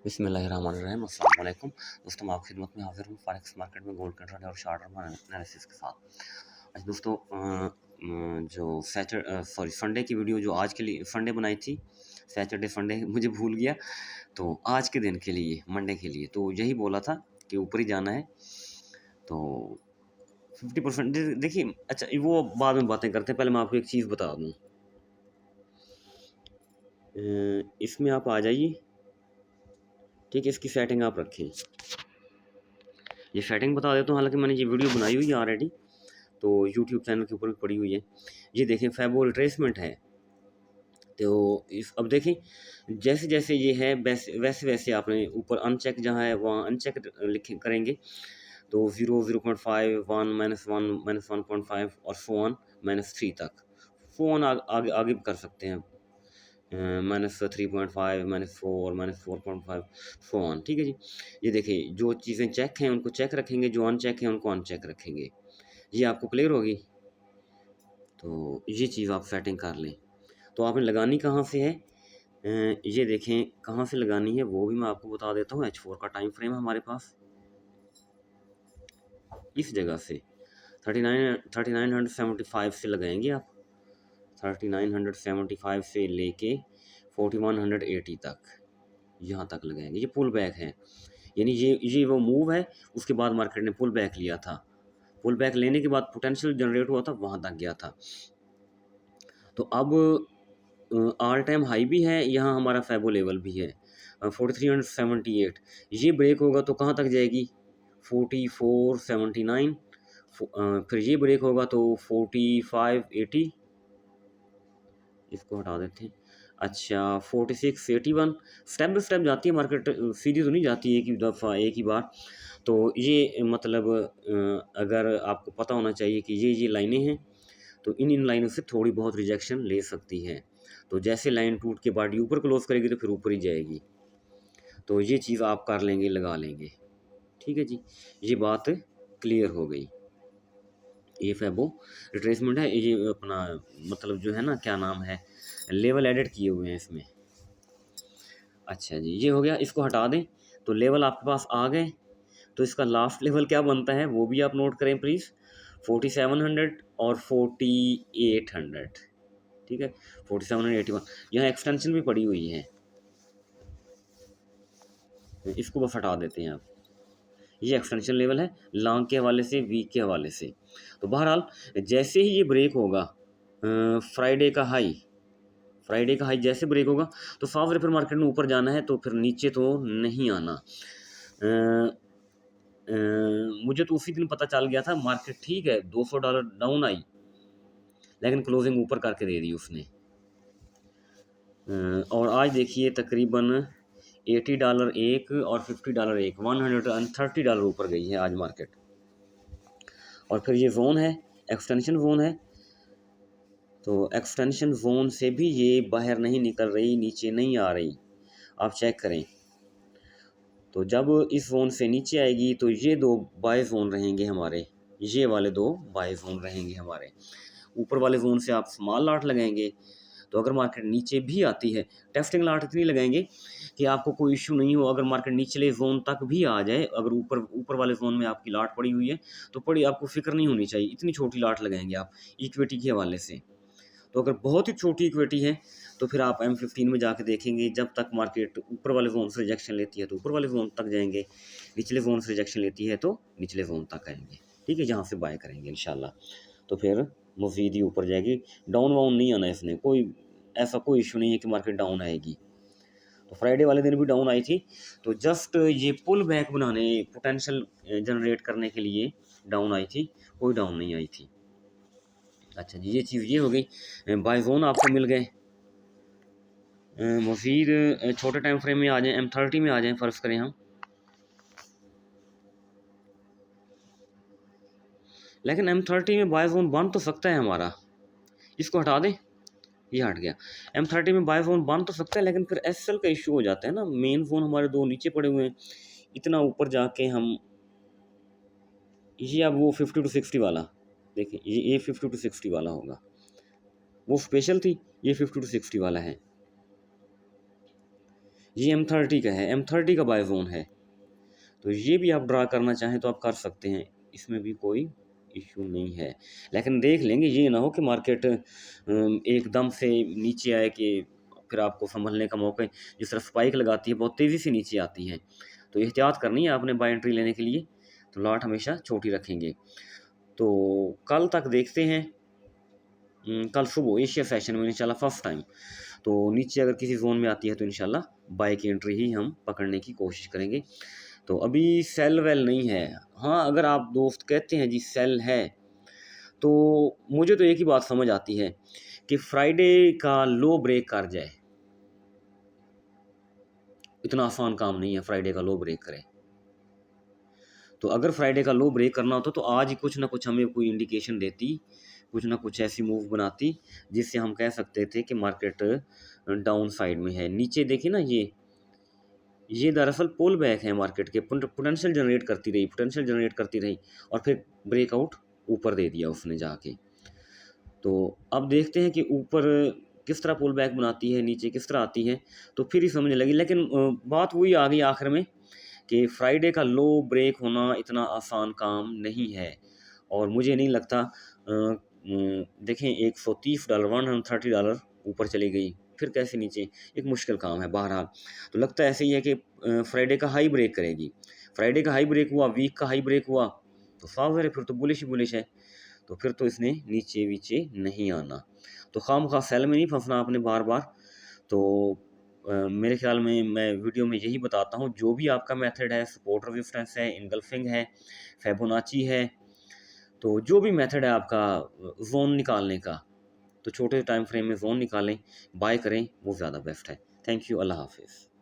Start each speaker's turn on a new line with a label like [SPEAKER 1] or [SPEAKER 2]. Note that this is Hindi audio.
[SPEAKER 1] बिस्मिल्लाहिर्रहमानिर्रहीम। अस्सलाम वालेकुम दोस्तों, मैं आपकी खिदमत में हाजिर हूँ फॉरेक्स मार्केट में गोल्ड कंट्रोल और शार्ट टर्म एनालिसिस के साथ। आज दोस्तों जो संडे की वीडियो जो आज के लिए संडे बनाई थी, सैटरडे संडे मुझे भूल गया, तो आज के दिन के लिए मंडे के लिए तो यही बोला था कि ऊपर ही जाना है। तो 50% देखिए, अच्छा वो बाद में बातें करते हैं, पहले मैं आपको एक चीज़ बता दूँ। इसमें आप आ जाइए, ठीक है, इसकी सेटिंग आप रखें। ये सेटिंग बता देता हूँ, हालांकि मैंने ये वीडियो बनाई हुई है ऑलरेडी, तो यूट्यूब चैनल के ऊपर भी पड़ी हुई है। ये देखें, फैबो रिट्रेसमेंट है। तो इस अब देखें, जैसे जैसे ये है वैसे वैसे वैसे आपने ऊपर अनचेक जहाँ है वहाँ अनचेक लिखे करेंगे, तो 0, 0.5, 1, -1, -1.5 और -1, -3 तक। फ़ोन आगे आगे भी कर सकते हैं, -3.5, -4, -4.5 फ़ोन, ठीक है जी। ये देखिए, जो चीज़ें चेक हैं उनको चेक रखेंगे, जो अनचेक हैं उनको अनचेक रखेंगे। ये आपको क्लियर होगी। तो ये चीज़ आप सेटिंग कर लें। तो आपने लगानी कहाँ से है, ये देखें कहाँ से लगानी है, वो भी मैं आपको बता देता हूँ। H4 का टाइम फ्रेम है हमारे पास, इस जगह से 3975 से लगाएंगे आप। 3975 से लेके 4180 तक, यहाँ तक लगाएंगे। ये पुल बैक है, यानी ये वो मूव है, उसके बाद मार्केट ने पुल बैक लिया था। पुल बैक लेने के बाद पोटेंशियल जनरेट हुआ था, वहाँ तक गया था। तो अब ऑल टाइम हाई भी है, यहाँ हमारा फैबो लेवल भी है 4378। ये ब्रेक होगा तो कहाँ तक जाएगी, 4479। फिर ये ब्रेक होगा तो 4580, इसको हटा देते हैं। अच्छा, 4681। स्टेप बाई स्टेप जाती है मार्केट, सीधी तो नहीं जाती एक ही दफ़ा एक ही बार। तो ये मतलब अगर आपको पता होना चाहिए कि ये लाइनें हैं, तो इन लाइनों से थोड़ी बहुत रिजेक्शन ले सकती है। तो जैसे लाइन टूट के बॉडी ऊपर क्लोज करेगी तो फिर ऊपर ही जाएगी। तो ये चीज़ आप कर लेंगे, लगा लेंगे, ठीक है जी। ये बात क्लियर हो गई। ये फैबो रिट्रेसमेंट है, ये अपना मतलब जो है ना, क्या नाम है, लेवल एडिट किए हुए हैं इसमें। अच्छा जी, ये हो गया, इसको हटा दें। तो लेवल आपके पास आ गए, तो इसका लास्ट लेवल क्या बनता है वो भी आप नोट करें प्लीज़। 4700 और 4800, ठीक है। 4781, यहाँ एक्सटेंशन भी पड़ी हुई है, इसको बस हटा देते हैं आप। ये एक्सटेंशन लेवल है लॉन्ग के हवाले से, वीक के हवाले से। तो बहरहाल जैसे ही ये ब्रेक होगा, फ्राइडे का हाई जैसे ब्रेक होगा, तो साफ फिर मार्केट में ऊपर जाना है, तो फिर नीचे तो नहीं आना। मुझे तो उसी दिन पता चल गया था, मार्केट ठीक है $200 डाउन आई, लेकिन क्लोजिंग ऊपर करके दे दी उसने। और आज देखिए तकरीबन $80 एक और $50 एक, $130 ऊपर गई है आज मार्केट। और फिर ये जोन है, एक्सटेंशन जोन है, तो एक्सटेंशन जोन से भी ये बाहर नहीं निकल रही, नीचे नहीं आ रही, आप चेक करें। तो जब इस जोन से नीचे आएगी तो ये दो बाय जोन रहेंगे हमारे, ये वाले दो बाय जोन रहेंगे हमारे। ऊपर वाले जोन से आप स्मॉल लॉट लगाएंगे, तो अगर मार्केट नीचे भी आती है, टेस्टिंग लॉट इतनी लगाएंगे कि आपको कोई इशू नहीं हो। अगर मार्केट निचले जोन तक भी आ जाए, अगर ऊपर वाले जोन में आपकी लॉट पड़ी हुई है, तो आपको फिक्र नहीं होनी चाहिए, इतनी छोटी लॉट लगाएंगे आप इक्विटी के हवाले से। तो अगर बहुत ही छोटी इक्विटी है, तो फिर आप M15 में जाके देखेंगे, जब तक मार्केट ऊपर वाले जोन से रिजेक्शन लेती है तो ऊपर वाले जोन तक जाएंगे, निचले जोन से रिजेक्शन लेती है तो निचले जोन तक आएंगे, ठीक है। यहाँ से बाय करेंगे इंशाल्लाह, तो फिर मज़ीद ही ऊपर जाएगी। डाउन वाउन नहीं आना इसने, ऐसा कोई इशू नहीं है कि मार्केट डाउन आएगी। तो फ्राइडे वाले दिन भी डाउन आई थी, तो जस्ट ये पुल बैक बनाने, पोटेंशियल जनरेट करने के लिए डाउन आई थी, कोई डाउन नहीं आई थी। अच्छा जी, ये चीज़ ये हो गई। बाय जोन आपको मिल गए। मज़ीद छोटे टाइम फ्रेम में आ जाएं, M30 में आ जाएं, फ़र्ज़ करें हम। लेकिन M30 में बाय जोन बन तो सकता है हमारा, इसको हटा दें, ये हट गया। M30 में बाय जोन बन तो सकता है, लेकिन फिर SL का इशू हो जाता है ना, मेन जोन हमारे दो नीचे पड़े हुए हैं, इतना ऊपर जाके हम ये अब वो 50 to 60 वाला देखिए, ये 50 to 60 वाला होगा, वो स्पेशल थी, ये 50 to 60 वाला है। ये M30 का है, M30 का बाय जोन है। तो ये भी आप ड्रा करना चाहें तो आप कर सकते हैं, इसमें भी कोई इश्यू नहीं है। लेकिन देख लेंगे, ये ना हो कि मार्केट एकदम से नीचे आए कि फिर आपको संभलने का मौका, जिस तरह स्पाइक लगाती है बहुत तेज़ी से नीचे आती है, तो एहतियात करनी है आपने बाय एंट्री लेने के लिए, तो लॉट हमेशा छोटी रखेंगे। तो कल तक देखते हैं, कल सुबह एशिया सेशन में इंशाल्लाह फर्स्ट टाइम तो नीचे अगर किसी जोन में आती है तो इंशाल्लाह बाय की एंट्री ही हम पकड़ने की कोशिश करेंगे। तो अभी सेल वेल नहीं है। हाँ, अगर आप दोस्त कहते हैं जी सेल है, तो मुझे तो एक ही बात समझ आती है कि फ्राइडे का लो ब्रेक कर जाए। इतना आसान काम नहीं है फ्राइडे का लो ब्रेक करे। तो अगर फ्राइडे का लो ब्रेक करना होता तो आज ही कुछ ना कुछ हमें कोई इंडिकेशन देती, कुछ ना कुछ ऐसी मूव बनाती जिससे हम कह सकते थे कि मार्केट डाउन साइड में है। नीचे देखिए ना, ये दरअसल पुल बैक है मार्केट के, पोटेंशियल जनरेट करती रही और फिर ब्रेकआउट ऊपर दे दिया उसने जाके। तो अब देखते हैं कि ऊपर किस तरह पुल बैक बनाती है, नीचे किस तरह आती है, तो फिर ही समझने लगी। लेकिन बात वही आ गई आखिर में कि फ्राइडे का लो ब्रेक होना इतना आसान काम नहीं है। और मुझे नहीं लगता देखें $130 $130 ऊपर चली गई, फिर कैसे नीचे, एक मुश्किल काम है बहरहाल। तो लगता है ऐसे ही है कि फ्राइडे का हाई ब्रेक करेगी। फ्राइडे का हाई ब्रेक हुआ, वीक का हाई ब्रेक हुआ, तो साफ है फिर तो बुलिश ही बुलिश है। तो फिर तो इसने नीचे वीचे नहीं आना। तो खामखा सेल में नहीं फंसना आपने बार बार। तो मेरे ख्याल में मैं वीडियो में यही बताता हूँ, जो भी आपका मेथड है, सपोर्ट रेजिस्टेंस है, इनगल्फिंग है, फिबोनाची है, तो जो भी मेथड है आपका जोन निकालने का, तो छोटे टाइम फ्रेम में जोन निकालें, बाय करें, वो ज़्यादा बेस्ट है। थैंक यू, अल्लाह हाफिज़।